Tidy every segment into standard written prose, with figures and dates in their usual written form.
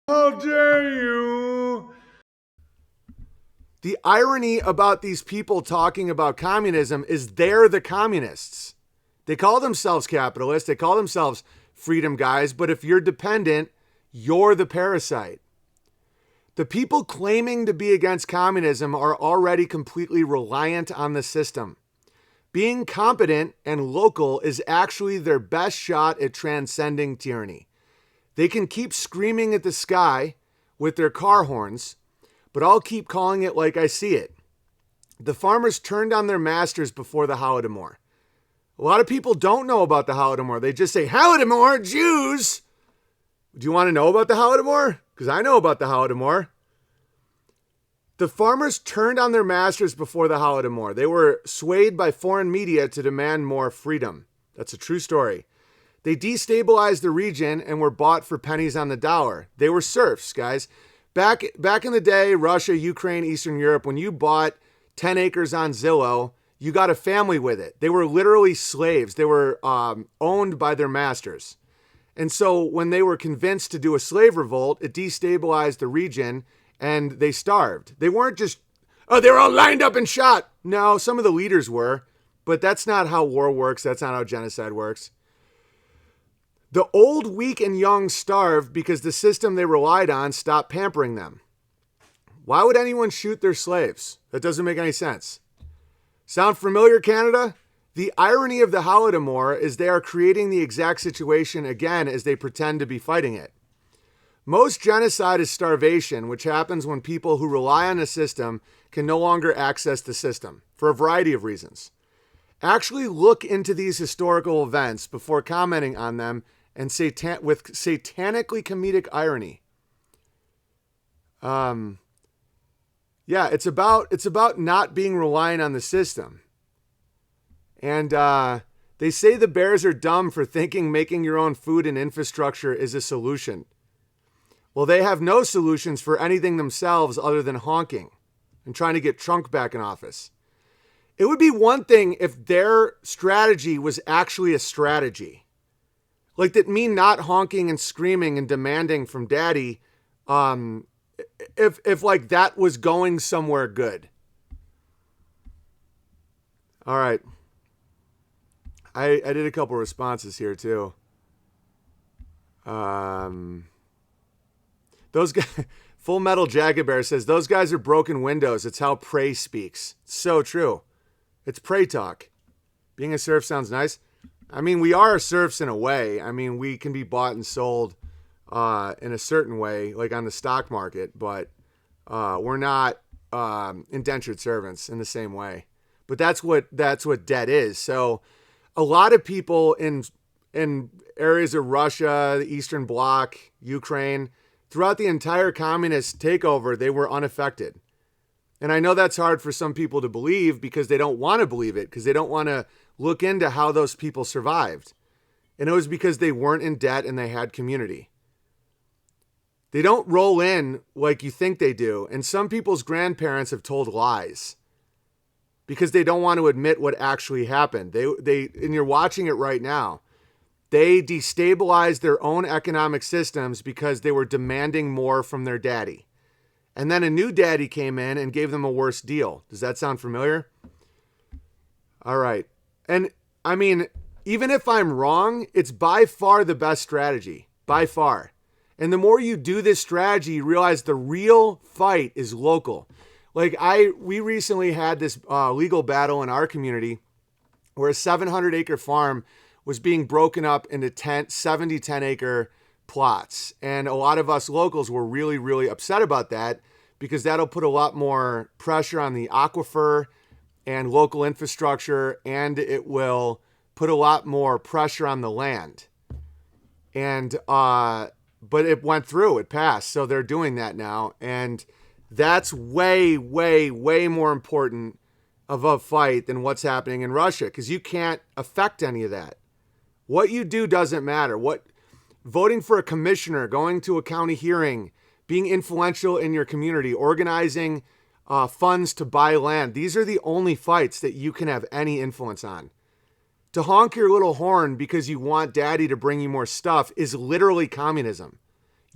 How dare you? The irony about these people talking about communism is they're the communists. They call themselves capitalists, they call themselves freedom guys, but if you're dependent, you're the parasite. The people claiming to be against communism are already completely reliant on the system. Being competent and local is actually their best shot at transcending tyranny. They can keep screaming at the sky with their car horns, but I'll keep calling it like I see it. The farmers turned on their masters before the Holodomor. A lot of people don't know about the Holodomor. They just say, Holodomor, Jews! Do you want to know about the Holodomor? Because I know about the Holodomor. The farmers turned on their masters before the Holodomor. They were swayed by foreign media to demand more freedom. That's a true story. They destabilized the region and were bought for pennies on the dollar. They were serfs, guys. Back in the day, Russia, Ukraine, Eastern Europe, when you bought 10 acres on Zillow, you got a family with it. They were literally slaves. They were owned by their masters. And so when they were convinced to do a slave revolt, it destabilized the region and they starved. They weren't just, they were all lined up and shot. No, some of the leaders were, but that's not how war works. That's not how genocide works. The old, weak, and young starved because the system they relied on stopped pampering them. Why would anyone shoot their slaves? That doesn't make any sense. Sound familiar, Canada? The irony of the Holodomor is they are creating the exact situation again as they pretend to be fighting it. Most genocide is starvation, which happens when people who rely on a system can no longer access the system, for a variety of reasons. Actually look into these historical events before commenting on them and with satanically comedic irony. Yeah, it's about not being reliant on the system. And they say the bears are dumb for thinking making your own food and infrastructure is a solution. Well, they have no solutions for anything themselves other than honking and trying to get Trump back in office. It would be one thing if their strategy was actually a strategy. Like that me not honking and screaming and demanding from daddy, if like that was going somewhere good. All right. I did a couple responses here too. Those guys, Full Metal Jagged Bear says, those guys are broken windows. It's how prey speaks. It's so true. It's prey talk. Being a serf sounds nice. I mean, we are serfs in a way. I mean, we can be bought and sold in a certain way, like on the stock market, but we're not indentured servants in the same way. But that's what debt is. So a lot of people in areas of Russia, the Eastern Bloc, Ukraine, throughout the entire communist takeover, they were unaffected. And I know that's hard for some people to believe because they don't want to believe it, because they don't want to look into how those people survived. And it was because they weren't in debt and they had community. They don't roll in like you think they do. And some people's grandparents have told lies because they don't want to admit what actually happened. And you're watching it right now. They destabilized their own economic systems because they were demanding more from their daddy. And then a new daddy came in and gave them a worse deal. Does that sound familiar? All right. And I mean, even if I'm wrong, it's by far the best strategy. By far. And the more you do this strategy, you realize the real fight is local. Like we recently had this legal battle in our community where a 700-acre farm was being broken up into 70 10-acre plots. And a lot of us locals were really, really upset about that because that'll put a lot more pressure on the aquifer and local infrastructure, and it will put a lot more pressure on the land. And but it went through, it passed. So they're doing that now. And that's way, way, way more important of a fight than what's happening in Russia, because you can't affect any of that. What you do doesn't matter. Voting for a commissioner, going to a county hearing, being influential in your community, organizing funds to buy land. These are the only fights that you can have any influence on. To honk your little horn because you want daddy to bring you more stuff is literally communism.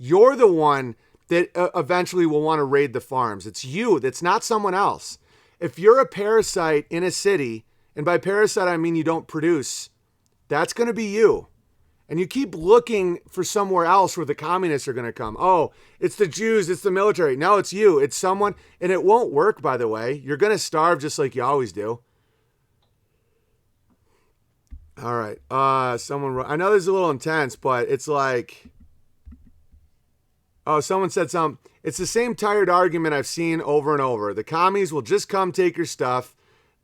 You're the one that eventually will want to raid the farms. It's you. That's not someone else. If you're a parasite in a city, and by parasite I mean you don't produce, that's going to be you. And you keep looking for somewhere else where the communists are going to come. Oh, it's the Jews, it's the military. No, it's you. It's someone, and it won't work, by the way. You're going to starve just like you always do. All right. I know this is a little intense, but it's like, oh, someone said something. It's the same tired argument I've seen over and over. The commies will just come take your stuff.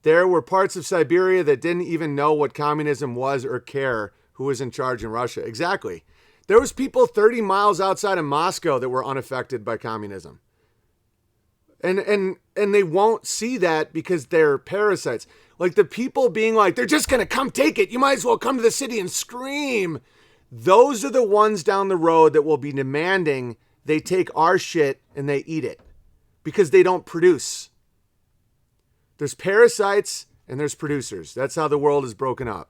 There were parts of Siberia that didn't even know what communism was or care who was in charge in Russia. Exactly. There was people 30 miles outside of Moscow that were unaffected by communism. And they won't see that because they're parasites. Like the people being like, they're just going to come take it. You might as well come to the city and scream. Those are the ones down the road that will be demanding they take our shit and they eat it because they don't produce. There's parasites and there's producers. That's how the world is broken up.